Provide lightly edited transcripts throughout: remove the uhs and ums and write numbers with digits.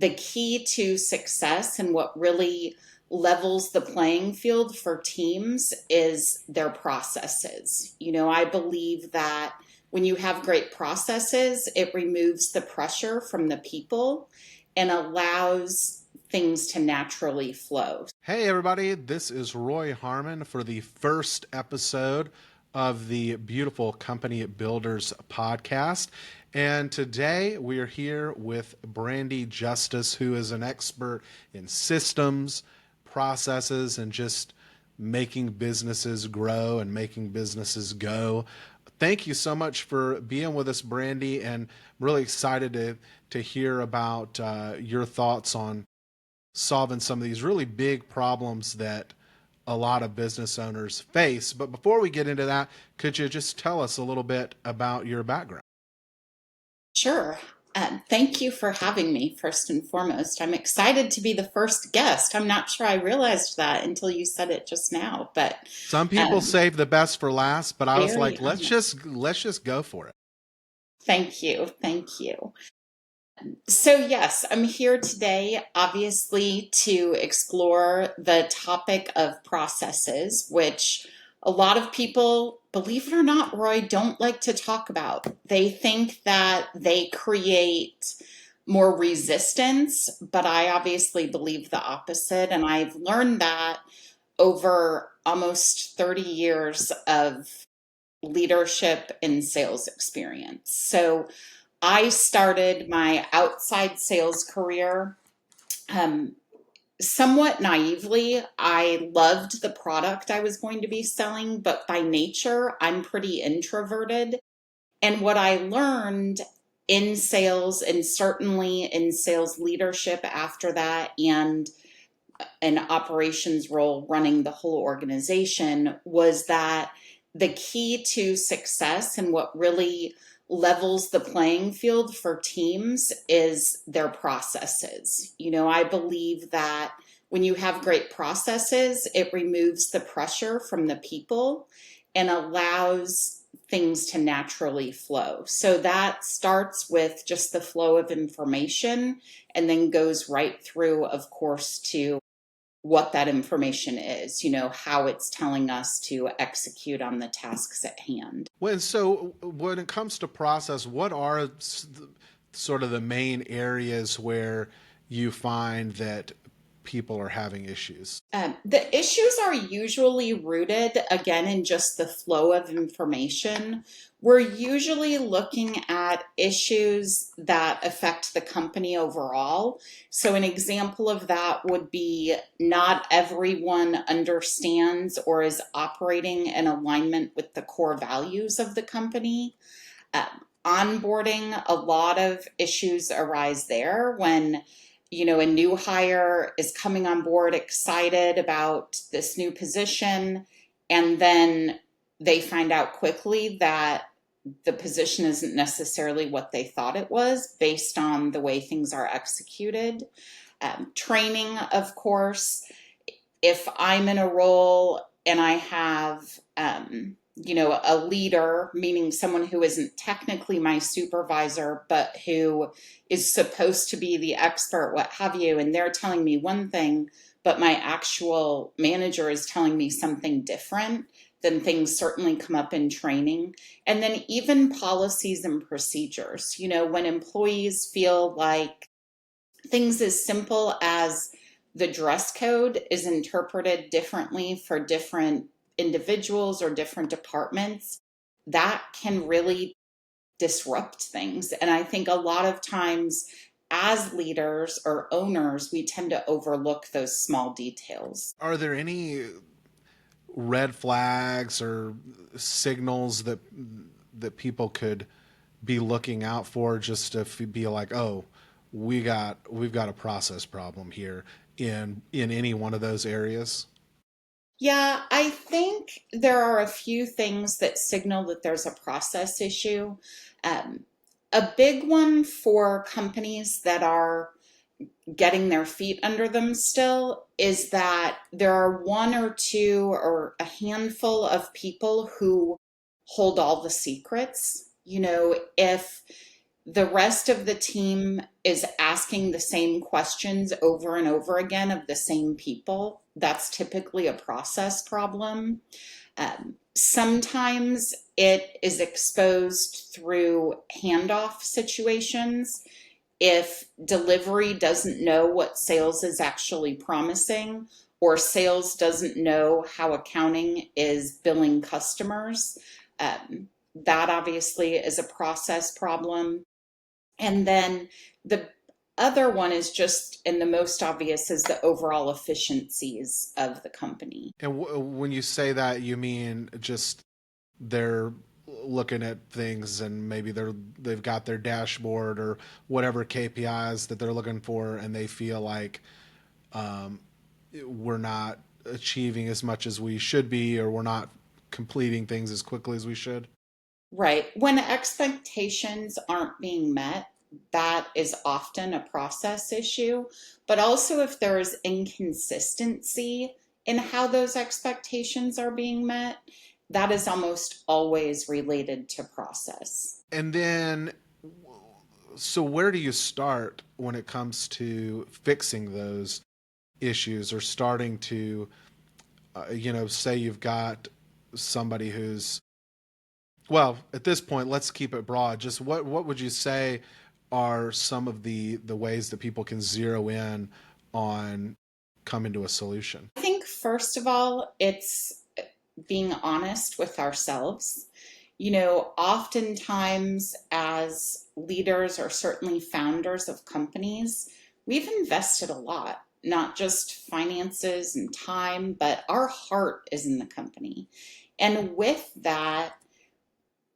the key to success and what really levels the playing field for teams is their processes. I believe that when you have great processes, it removes the pressure from the people and allows things to naturally flow. Hey, everybody, this is Roy Harmon for the first episode of the Beautiful Company Builders podcast. And today we are here with Brandee Justus, who is an expert in systems, processes, and just making businesses grow and making businesses go. Thank you so much for being with us, Brandee, and I'm really excited to hear about your thoughts on solving some of these really big problems that a lot of business owners face. But before we get into that, could you just tell us a little bit about your background? Sure. Thank you for having me, first and foremost. I'm excited to be the first guest. I'm not sure I realized that until you said it just now, but Some people um, save the best for last, but I was very like, let's honored. just let's just go for it. Thank you. Thank you. So, yes, I'm here today, obviously, to explore the topic of processes, which a lot of people, believe it or not, Roy, don't like to talk about. They think that they create more resistance, but I obviously believe the opposite. And I've learned that over almost 30 years of leadership and sales experience. So, I started my outside sales career um, somewhat naively. I loved the product I was going to be selling, but by nature, I'm pretty introverted. And what I learned in sales, and certainly in sales leadership after that, and an operations role running the whole organization, was that the key to success and what really levels the playing field for teams is their processes. I believe that when you have great processes, it removes the pressure from the people and allows things to naturally flow. So that starts with just the flow of information and then goes right through, of course, to what that information is, how it's telling us to execute on the tasks at hand. When it comes to process, what are sort of the main areas where you find that people are having issues? The issues are usually rooted, again, in just the flow of information. We're usually looking at issues that affect the company overall. So, an example of that would be not everyone understands or is operating in alignment with the core values of the company. Onboarding, a lot of issues arise there when a new hire is coming on board excited about this new position, and then they find out quickly that the position isn't necessarily what they thought it was based on the way things are executed. Training, of course, if I'm in a role and I have, a leader, meaning someone who isn't technically my supervisor, but who is supposed to be the expert, what have you, and they're telling me one thing, but my actual manager is telling me something different, then things certainly come up in training. And then even policies and procedures, when employees feel like things as simple as the dress code is interpreted differently for different individuals or different departments, that can really disrupt things. And I think a lot of times, as leaders or owners, we tend to overlook those small details. Are there any red flags or signals that people could be looking out for, just to be like, oh, we've got a process problem here in any one of those areas? Yeah, I think there are a few things that signal that there's a process issue. Um, a big one for companies that are getting their feet under them still is that there are one or two or a handful of people who hold all the secrets. If the rest of the team is asking the same questions over and over again of the same people, that's typically a process problem. Sometimes it is exposed through handoff situations. If delivery doesn't know what sales is actually promising, or sales doesn't know how accounting is billing customers, that obviously is a process problem. And then the other one is just, and the most obvious, is the overall efficiencies of the company. And when you say that, you mean just they're looking at things and maybe they've got their dashboard or whatever KPIs that they're looking for, and they feel like um, we're not achieving as much as we should be, or we're not completing things as quickly as we should. Right. When expectations aren't being met, that is often a process issue. But also, if there is inconsistency in how those expectations are being met, that is almost always related to process. And then, so where do you start when it comes to fixing those issues, or starting to, say you've got somebody who's, well, at this point, let's keep it broad. Just what would you say are some of the ways that people can zero in on coming to a solution? I think, first of all, it's being honest with ourselves. Oftentimes as leaders, or certainly founders of companies, we've invested a lot, not just finances and time, but our heart is in the company. And with that,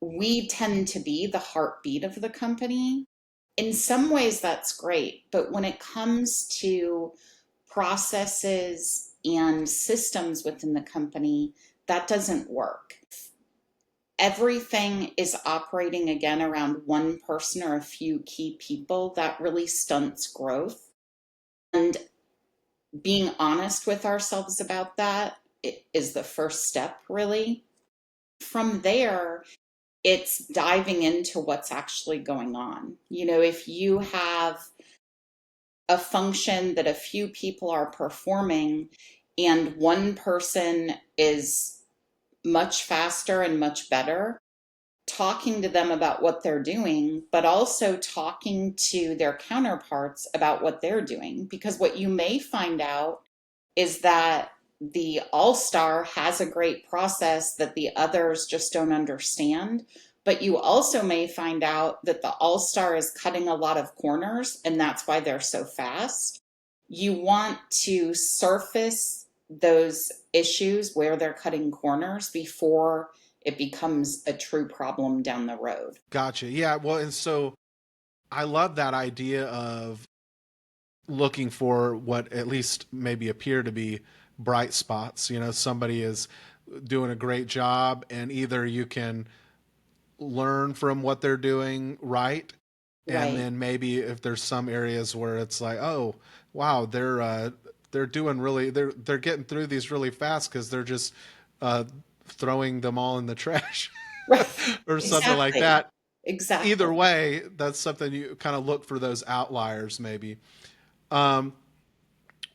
we tend to be the heartbeat of the company. In some ways, that's great. But when it comes to processes and systems within the company, that doesn't work. Everything is operating again around one person or a few key people, that really stunts growth. And being honest with ourselves about that is the first step, really. From there, it's diving into what's actually going on. If you have a function that a few people are performing, and one person is much faster and much better, talking to them about what they're doing, but also talking to their counterparts about what they're doing. Because what you may find out is that the all-star has a great process that the others just don't understand. But you also may find out that the all-star is cutting a lot of corners, and that's why they're so fast. You want to surface those issues where they're cutting corners before it becomes a true problem down the road. Gotcha. Yeah. Well, and so I love that idea of looking for what at least maybe appear to be bright spots. Somebody is doing a great job, and either you can learn from what they're doing right, and Right. then maybe if there's some areas where it's like, oh wow, they're doing really, they're getting through these really fast because they're just uh, throwing them all in the trash Right. or something like Exactly. that. Exactly. Either way, that's something you kind of look for, those outliers maybe. um,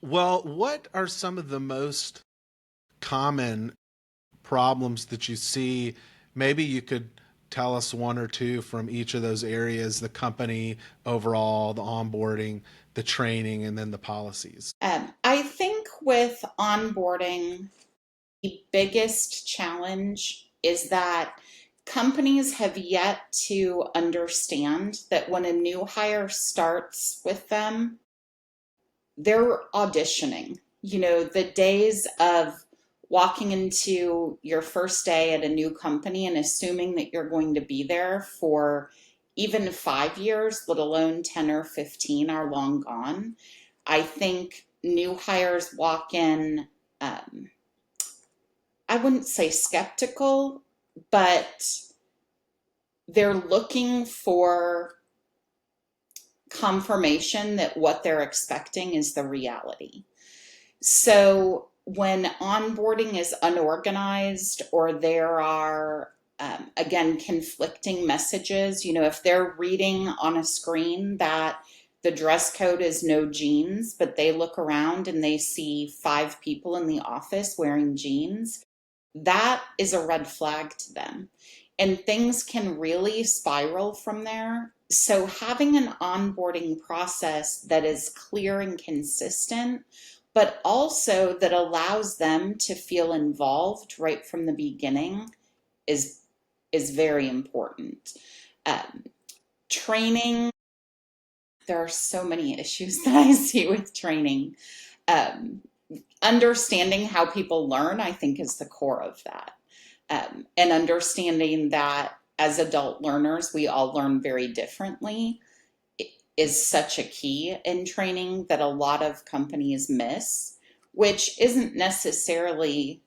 well, what are some of the most common problems that you see? Maybe you could tell us one or two from each of those areas: the company overall, the onboarding, the training, and then the policies. I think with onboarding, the biggest challenge is that companies have yet to understand that when a new hire starts with them, they're auditioning. The days of walking into your first day at a new company and assuming that you're going to be there for even 5 years, let alone 10 or 15, are long gone. I think new hires walk in, um, I wouldn't say skeptical, but they're looking for confirmation that what they're expecting is the reality. So when onboarding is unorganized, or there are Again, conflicting messages. If they're reading on a screen that the dress code is no jeans, but they look around and they see 5 people in the office wearing jeans, that is a red flag to them. And things can really spiral from there. So, having an onboarding process that is clear and consistent, but also that allows them to feel involved right from the beginning is very important. Um, Training, there are so many issues that I see with training. Um, Understanding how people learn, I think, is the core of that. And understanding that as adult learners, we all learn very differently is such a key in training that a lot of companies miss, which isn't necessarily,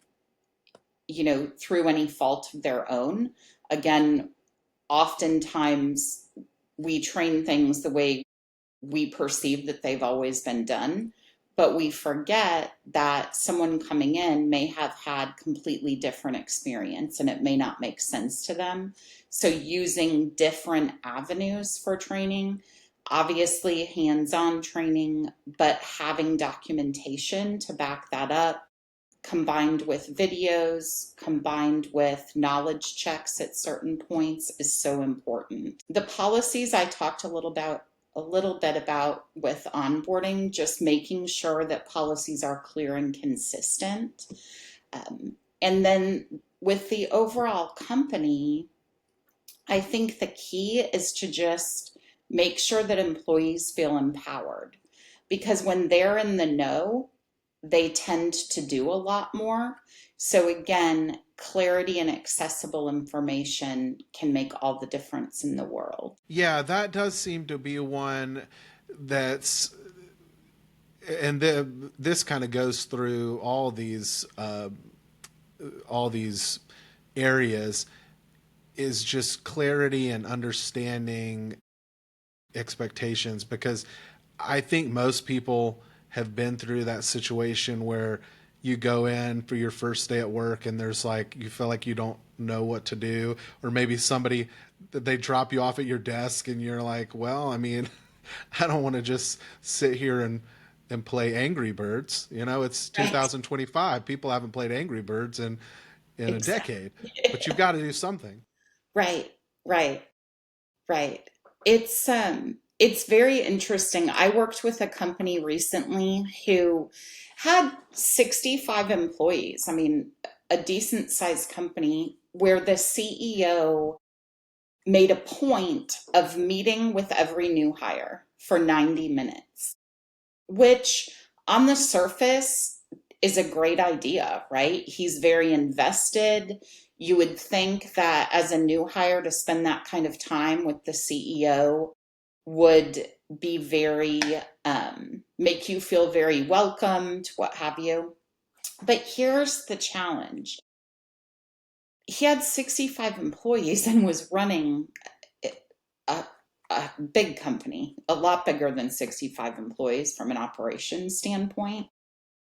through any fault of their own. Again, oftentimes we train things the way we perceive that they've always been done, but we forget that someone coming in may have had completely different experience and it may not make sense to them. So using different avenues for training, obviously hands-on training, but having documentation to back that up, combined with videos, combined with knowledge checks at certain points is so important. The policies I talked a little bit about with onboarding, just making sure that policies are clear and consistent. And then with the overall company, I think the key is to just make sure that employees feel empowered, because when they're in the know, they tend to do a lot more. So again, clarity and accessible information can make all the difference in the world. Yeah, that does seem to be one that's, and this kind of goes through all these areas, is just clarity and understanding expectations, because I think most people have been through that situation where you go in for your first day at work and there's like, you feel like you don't know what to do, or maybe somebody, they drop you off at your desk and you're like, well, I mean, I don't want to just sit here and play Angry Birds. It's Right. 2025. People haven't played Angry Birds in a Exactly. decade, but you've got to do something. Right, right, right. It's very interesting. I worked with a company recently who had 65 employees. I mean, a decent sized company where the CEO made a point of meeting with every new hire for 90 minutes, which on the surface is a great idea, right? He's very invested. You would think that as a new hire to spend that kind of time with the CEO would be very, make you feel very welcomed, what have you. But here's the challenge: he had 65 employees and was running a, a big company, a lot bigger than 65 employees from an operations standpoint.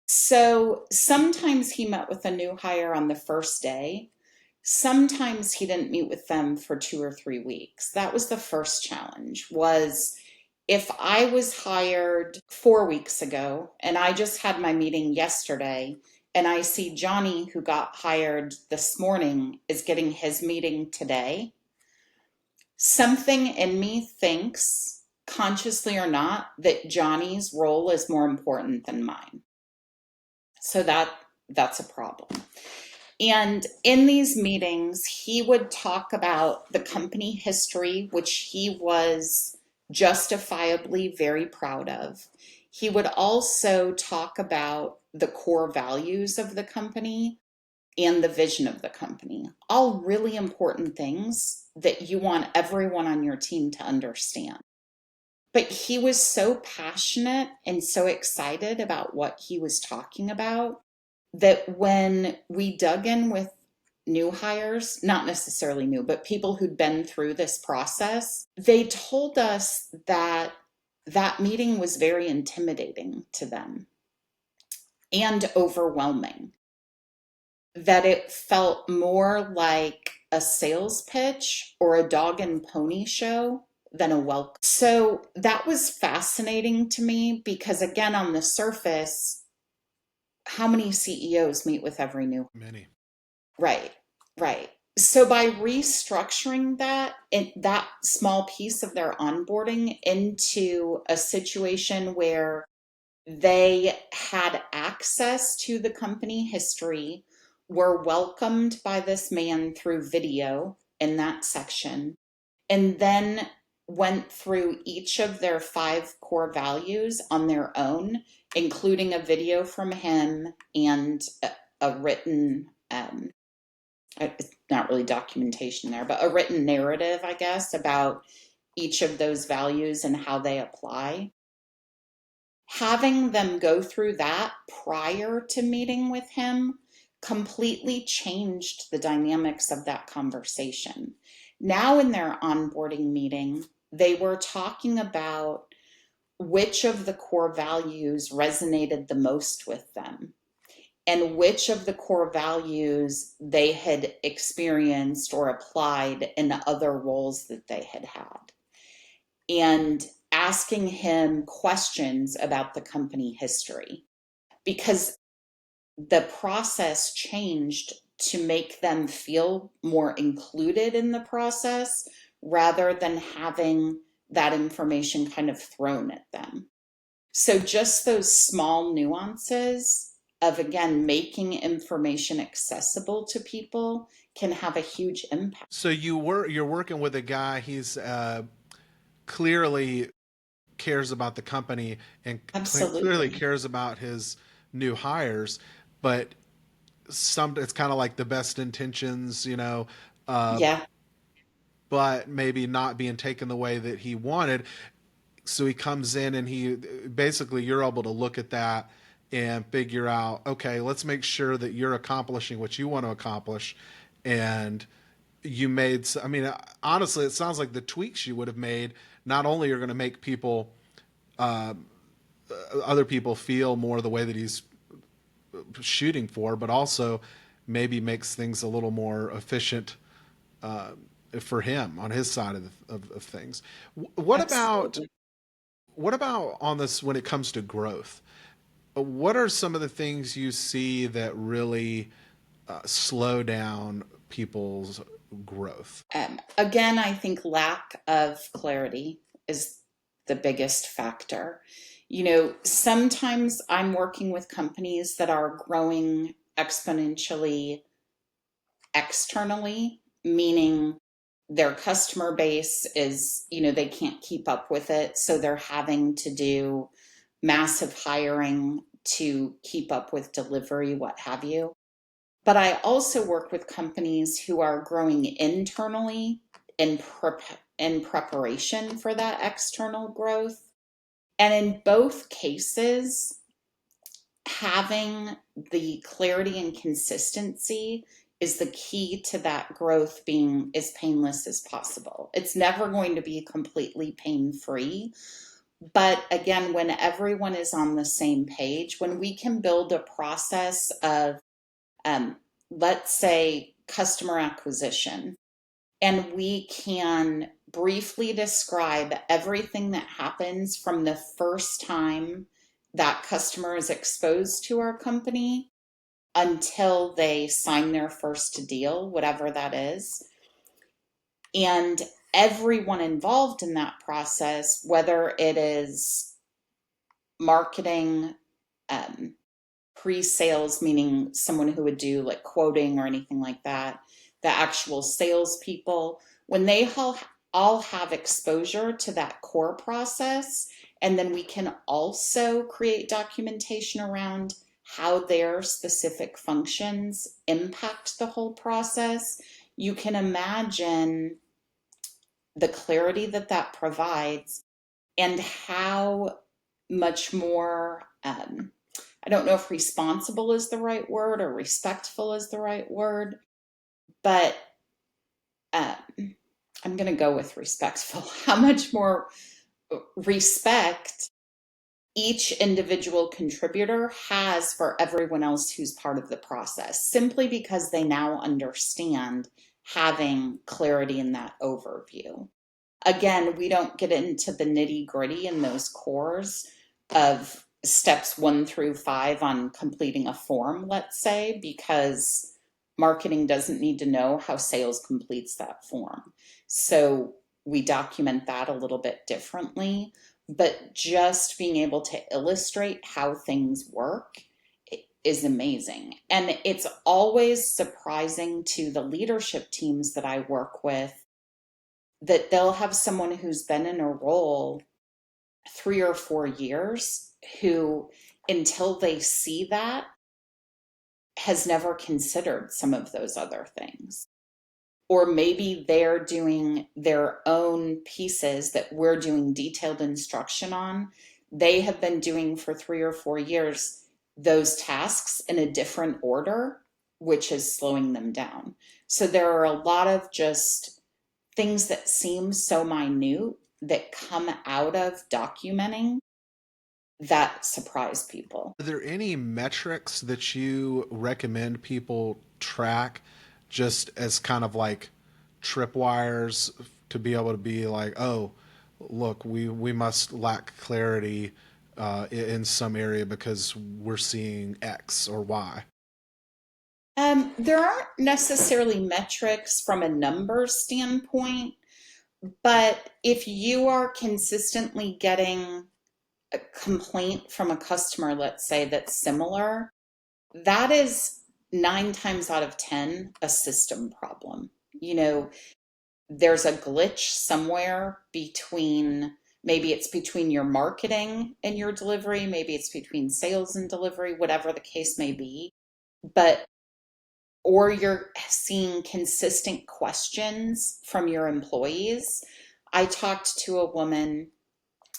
So sometimes he met with a new hire on the first day. Sometimes he didn't meet with them for 2 or 3 weeks. That was the first challenge, was if I was hired 4 weeks ago and I just had my meeting yesterday and I see Johnny, who got hired this morning, is getting his meeting today, something in me thinks, consciously or not, that Johnny's role is more important than mine. So that's a problem. And in these meetings, he would talk about the company history, which he was justifiably very proud of. He would also talk about the core values of the company and the vision of the company. All really important things that you want everyone on your team to understand. But he was so passionate and so excited about what he was talking about that when we dug in with new hires, not necessarily new, but people who'd been through this process, they told us that that meeting was very intimidating to them and overwhelming. that it felt more like a sales pitch or a dog and pony show than a welcome. So that was fascinating to me because, again, on the surface, how many CEOs meet with every new? Many. Right, right. So by restructuring that small piece of their onboarding into a situation where they had access to the company history, were welcomed by this man through video in that section, and then went through each of their 5 core values on their own, including a video from him and a written, it's not really documentation there, but a written narrative, I guess, about each of those values and how they apply. Having them go through that prior to meeting with him completely changed the dynamics of that conversation. Now, in their onboarding meeting, they were talking about which of the core values resonated the most with them and which of the core values they had experienced or applied in other roles that they had had, and asking him questions about the company history, because the process changed to make them feel more included in the process rather than having that information kind of thrown at them. So, just those small nuances of, again, making information accessible to people can have a huge impact. So you're working with a guy. He's clearly cares about the company and clearly Absolutely. cares about his new hires, but it's kind of like the best intentions, uh, Yeah. but maybe not being taken the way that he wanted. So he comes in and he basically, you're able to look at that and figure out, okay, let's make sure that you're accomplishing what you want to accomplish. And you made, I mean, honestly, it sounds like the tweaks you would have made not only are going to make people, other people feel more the way that he's shooting for, but also maybe makes things a little more efficient uh, for him on his side of things. What about Absolutely. on this when it comes to growth? What are some of the things you see that really slow down people's growth? Again, I think lack of clarity is the biggest factor. Sometimes I'm working with companies that are growing exponentially externally, meaning their customer base is, they can't keep up with it. So they're having to do massive hiring to keep up with delivery, what have you. But I also work with companies who are growing internally in preparation for that external growth. And in both cases, having the clarity and consistency is the key to that growth being as painless as possible. It's never going to be completely pain free. But again, when everyone is on the same page, when we can build a process of, um, let's say, customer acquisition, and we can briefly describe everything that happens from the first time that customer is exposed to our company until they sign their first deal, whatever that is. And everyone involved in that process, whether it is marketing, um, pre-sales, meaning someone who would do like quoting or anything like that, the actual salespeople, when they all have exposure to that core process, and then we can also create documentation around how their specific functions impact the whole process, you can imagine the clarity that that provides and how much more, I don't know if responsible is the right word or respectful is the right word, but um, I'm going to go with respectful. How much more respect each individual contributor has for everyone else who's part of the process, simply because they now understand having clarity in that overview. Again, we don't get into the nitty gritty in those cores of steps 1 through 5 on completing a form, let's say, because marketing doesn't need to know how sales completes that form. So we document that a little bit differently, but just being able to illustrate how things work is amazing. And it's always surprising to the leadership teams that I work with that they'll have someone who's been in a role 3 or 4 years who, until they see that, has never considered some of those other things. Or maybe they're doing their own pieces that we're doing detailed instruction on. They have been doing for 3 or 4 years those tasks in a different order, which is slowing them down. So there are a lot of just things that seem so minute that come out of documenting that surprise people. Are there any metrics that you recommend people track just as kind of like tripwires to be able to be like, oh, look, we must lack clarity in some area because we're seeing X or Y? There aren't necessarily metrics from a numbers standpoint, but if you are consistently getting a complaint from a customer, let's say, that's similar, that is 9 times out of 10 a system problem. You know, there's a glitch somewhere between, maybe it's between your marketing and your delivery, maybe it's between sales and delivery, whatever the case may be. But or you're seeing consistent questions from your employees. I talked to a woman,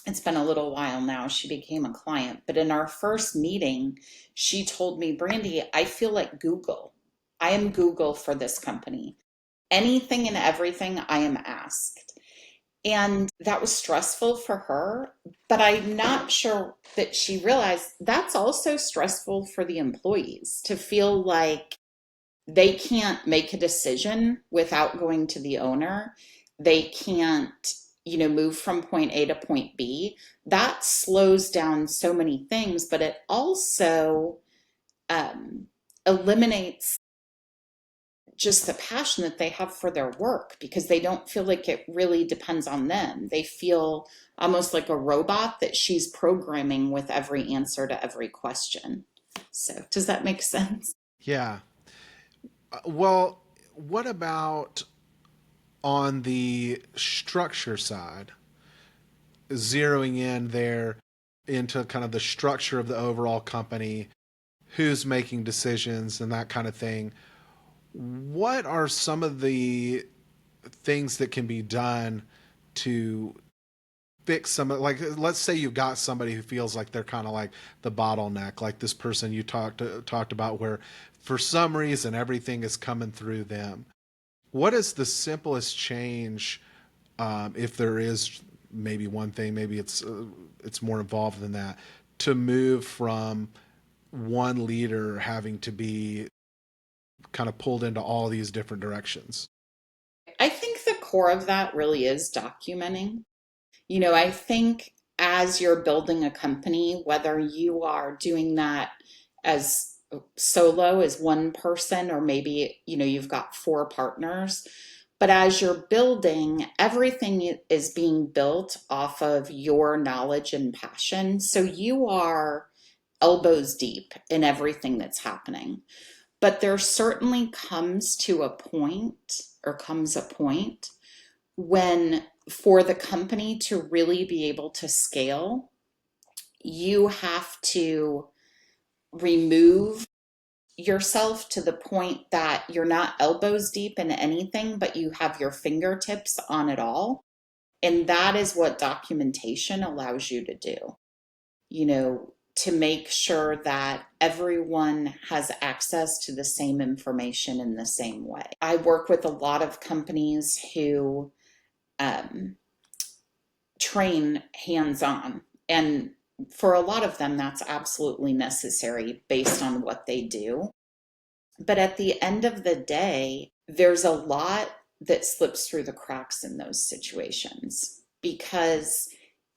it's been a little while now, she became a client, but in our first meeting, she told me, Brandee, I feel like Google. I am Google for this company. Anything and everything I am asked. And that was stressful for her, but I'm not sure that she realized that's also stressful for the employees to feel like they can't make a decision without going to the owner. They can't, move from point A to point B. That slows down so many things, but it also um, eliminates just the passion that they have for their work because they don't feel like it really depends on them. They feel almost like a robot that she's programming with every answer to every question. So, does that make sense? Yeah. Well, what about on the structure side, zeroing in there into kind of the structure of the overall company, who's making decisions and that kind of thing? What are some of the things that can be done to fix some of, like, let's say you've got somebody who feels like they're kind of like the bottleneck, like this person you talked about, where for some reason everything is coming through them. What is the simplest change, if there is maybe one thing, maybe it's more involved than that, to move from one leader having to be kind of pulled into all these different directions? I think the core of that really is documenting. I think as you're building a company, whether you are doing that as solo as one person, or maybe, you've got 4 partners, but as you're building, everything is being built off of your knowledge and passion. So you are elbows deep in everything that's happening. But there certainly comes a point when, for the company to really be able to scale, you have to remove yourself to the point that you're not elbows deep in anything, but you have your fingertips on it all. And that is what documentation allows you to do, to make sure that everyone has access to the same information in the same way. I work with a lot of companies who um, train hands on. And for a lot of them, that's absolutely necessary based on what they do. But at the end of the day, there's a lot that slips through the cracks in those situations because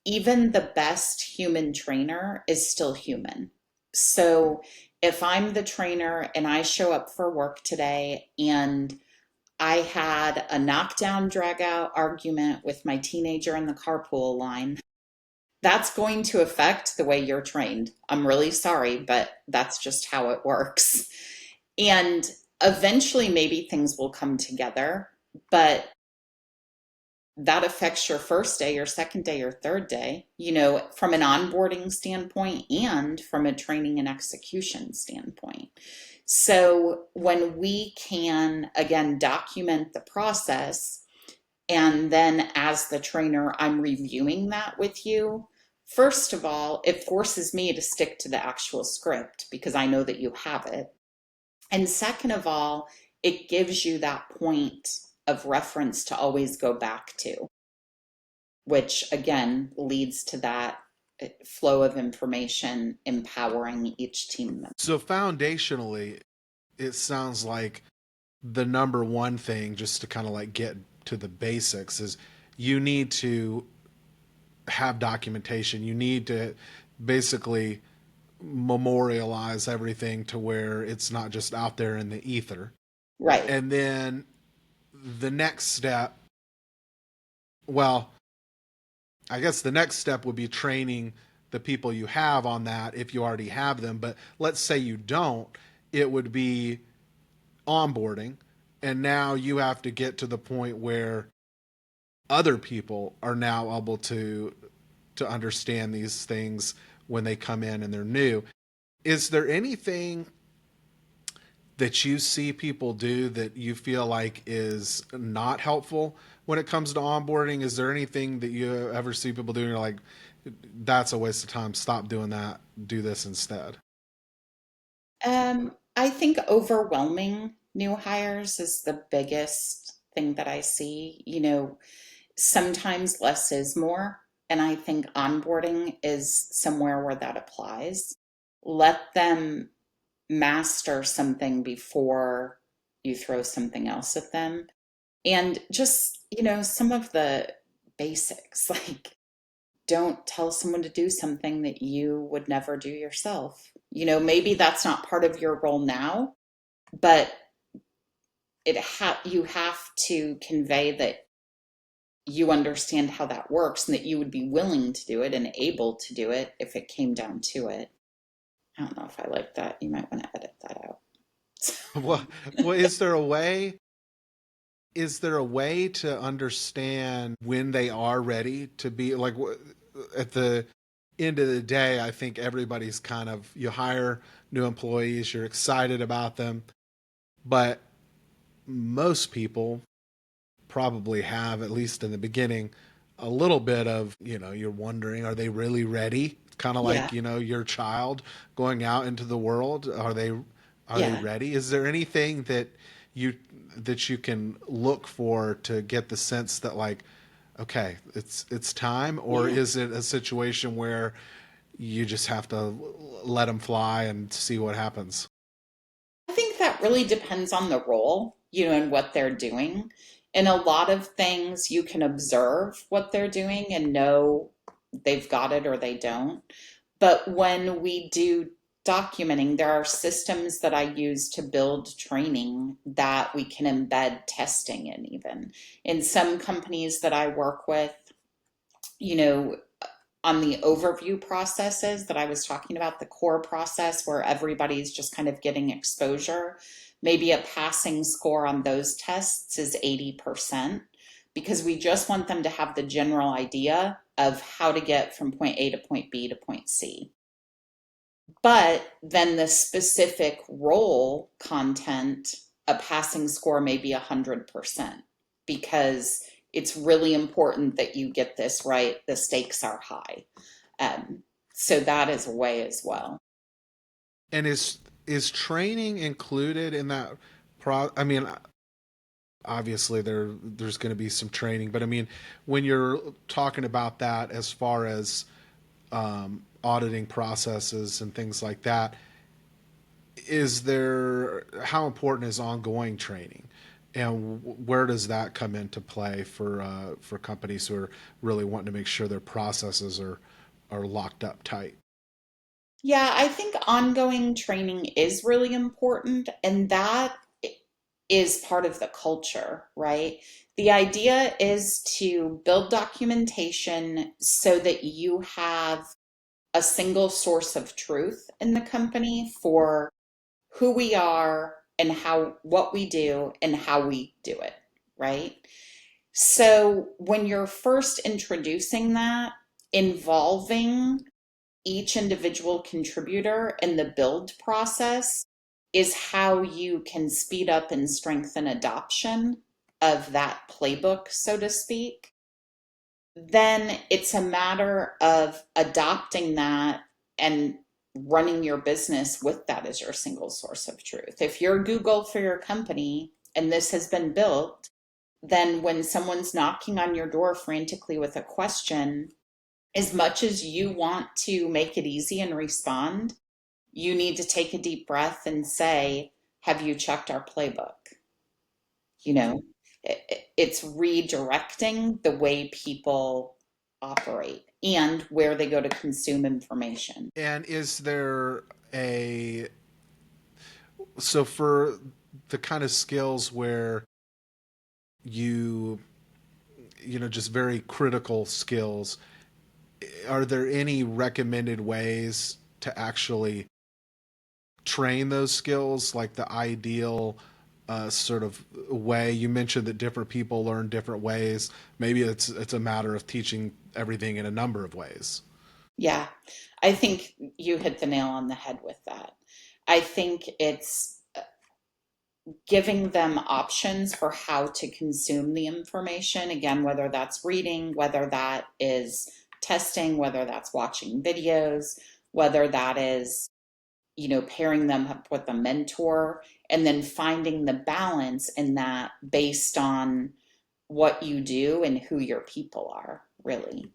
even the best human trainer is still human. So if I'm the trainer and I show up for work today and I had a knockdown, drag out argument with my teenager in the carpool line, that's going to affect the way you're trained. I'm really sorry, but that's just how it works. And eventually, maybe things will come together, but that affects your first day, your second day, your third day, from an onboarding standpoint and from a training and execution standpoint. So when we can, again, document the process, and then as the trainer, I'm reviewing that with you. First of all, it forces me to stick to the actual script because I know that you have it. And second of all, it gives you that point of reference to always go back to, which again leads to that flow of information empowering each team member. So foundationally, it sounds like the number one thing, just to kind of like get to the basics, is you need to have documentation. You need to basically memorialize everything to where it's not just out there in the ether. Right. And then the next step, well, I guess the next step would be training the people you have on that if you already have them. But let's say you don't, it would be onboarding. And now you have to get to the point where other people are now able to understand these things when they come in and they're new. Is there anything that you see people do that you feel like is not helpful when it comes to onboarding? Is there anything that you ever see people doing you're like, that's a waste of time, stop doing that, do this instead? I think overwhelming new hires is the biggest thing that I see. Sometimes less is more. And I think onboarding is somewhere where that applies. Let them master something before you throw something else at them. And just, some of the basics, like don't tell someone to do something that you would never do yourself. Maybe that's not part of your role now, but you have to convey that you understand how that works and that you would be willing to do it and able to do it if it came down to it. I don't know if I like that. You might want to edit that out. Well, well, is there a way to understand when they are ready to be like at the end of the day? I think everybody's kind of, you hire new employees, you're excited about them, but most people probably have, at least in the beginning, a little bit of, you're wondering, are they really ready? Kind of like, Yeah, your child going out into the world. Are they yeah, ready? Is there anything you you can look for to get the sense that like, okay, it's time? Or yeah. is it a situation where you just have to let them fly and see what happens? I think that really depends on the role, and what they're doing. And a lot of things you can observe what they're doing and know they've got it or they don't. But when we do documenting, there are systems that I use to build training that we can embed testing in, even. In some companies that I work with, you know, on the overview processes that I was talking about, the core process where everybody's just kind of getting exposure, maybe a passing score on those tests is 80% because we just want them to have the general idea of how to get from point A to point B to point C. But then the specific role content, a passing score may be 100% because it's really important that you get this right. The stakes are high. Um, so that is a way as well. And is training included in that I mean, obviously there's going to be some training, but I mean, when you're talking about that as far as auditing processes and things like that, is there how important is ongoing training, and where does that come into play for companies who are really wanting to make sure their processes are locked up tight? Yeah, I think ongoing training is really important, and that is part of the culture, right? The idea is to build documentation so that you have a single source of truth in the company for who we are and how what we do and how we do it, right? So when you're first introducing that, involving each individual contributor in the build process is how you can speed up and strengthen adoption of that playbook, so to speak. Then it's a matter of adopting that and running your business with that as your single source of truth. If you're Google for your company and this has been built, then when someone's knocking on your door frantically with a question, as much as you want to make it easy and respond, you need to take a deep breath and say, have you checked our playbook? You know, it's redirecting the way people operate and where they go to consume information. And is there a so for the kind of skills where you just very critical skills, are there any recommended ways to actually train those skills, like the ideal sort of way? You mentioned that different people learn different ways. Maybe it's a matter of teaching everything in a number of ways. Yeah, I think you hit the nail on the head with that. I think it's giving them options for how to consume the information. Again, whether that's reading, whether that is testing, whether that's watching videos, whether that is, pairing them up with a mentor, and then finding the balance in that based on what you do and who your people are, really.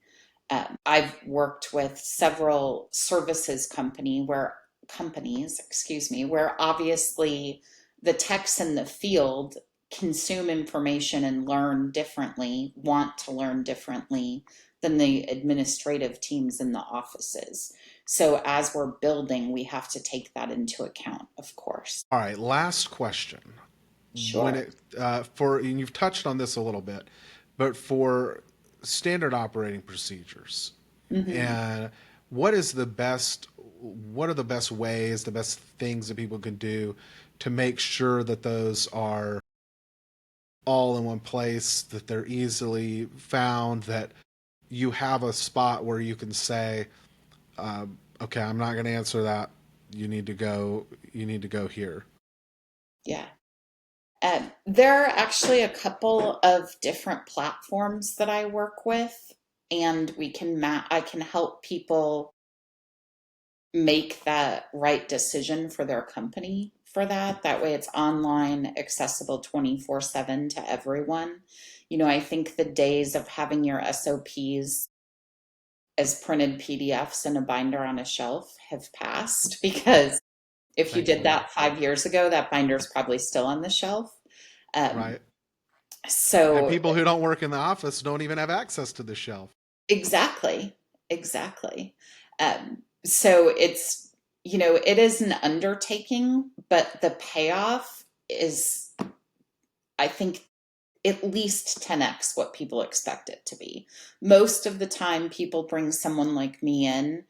I've worked with several services companies, excuse me, where obviously the techs in the field consume information and learn differently, want to learn differently than the administrative teams in the offices. So as we're building, we have to take that into account, of course. All right, last question. When Sure. it for and you've touched on this a little bit, but for standard operating procedures, Hmm. and what is the best what are the best ways, the best things that people can do to make sure that those are all in one place, that they're easily found, that you have a spot where you can say, okay, I'm not going to answer that. You need to go here. Yeah. There are actually a couple of different platforms that I work with, and I can help people make that right decision for their company for that. That way it's online, accessible 24/7 to everyone. I think the days of having your SOPs as printed PDFs in a binder on a shelf have passed because if you did Thankfully. that 5 years ago, that binder's probably still on the shelf. Um, Right. And so people who don't work in the office don't even have access to the shelf. exactly, exactly. So it is an undertaking, but the payoff is, I think, at least 10x what people expect it to be. Most of the time, people bring someone like me in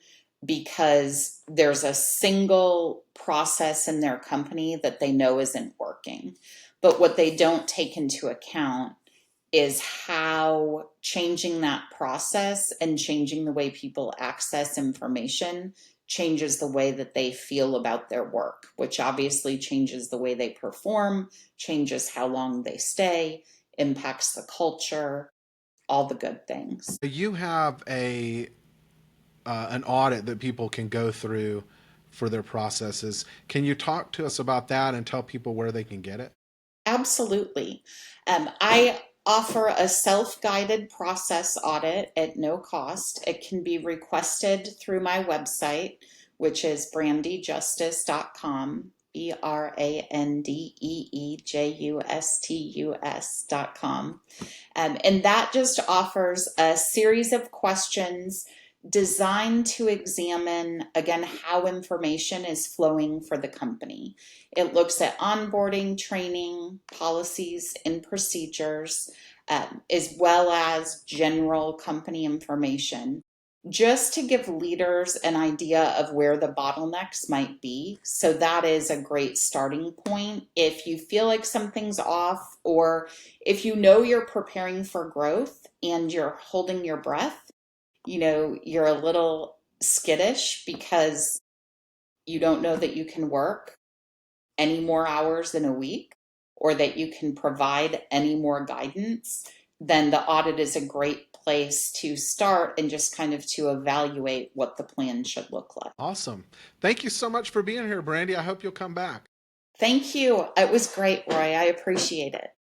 because there's a single process in their company that they know isn't working. But what they don't take into account is how changing that process and changing the way people access information changes the way that they feel about their work, which obviously changes the way they perform, changes how long they stay, impacts the culture, all the good things. You have a an audit that people can go through for their processes. Can you talk to us about that and tell people where they can get it? Absolutely. I offer a self-guided process audit at no cost. It can be requested through my website, which is brandeejustus.com, brandeejustus.com. And that just offers a series of questions designed to examine, again, how information is flowing for the company. It looks at onboarding, training, policies, and procedures, as well as general company information, just to give leaders an idea of where the bottlenecks might be. So that is a great starting point. If you feel like something's off, or if you know you're preparing for growth and you're holding your breath, you're a little skittish because you don't know that you can work any more hours in a week or that you can provide any more guidance, then the audit is a great place to start and just kind of to evaluate what the plan should look like. Awesome. Thank you so much for being here, Brandee. I hope you'll come back. Thank you. It was great, Roy. I appreciate it.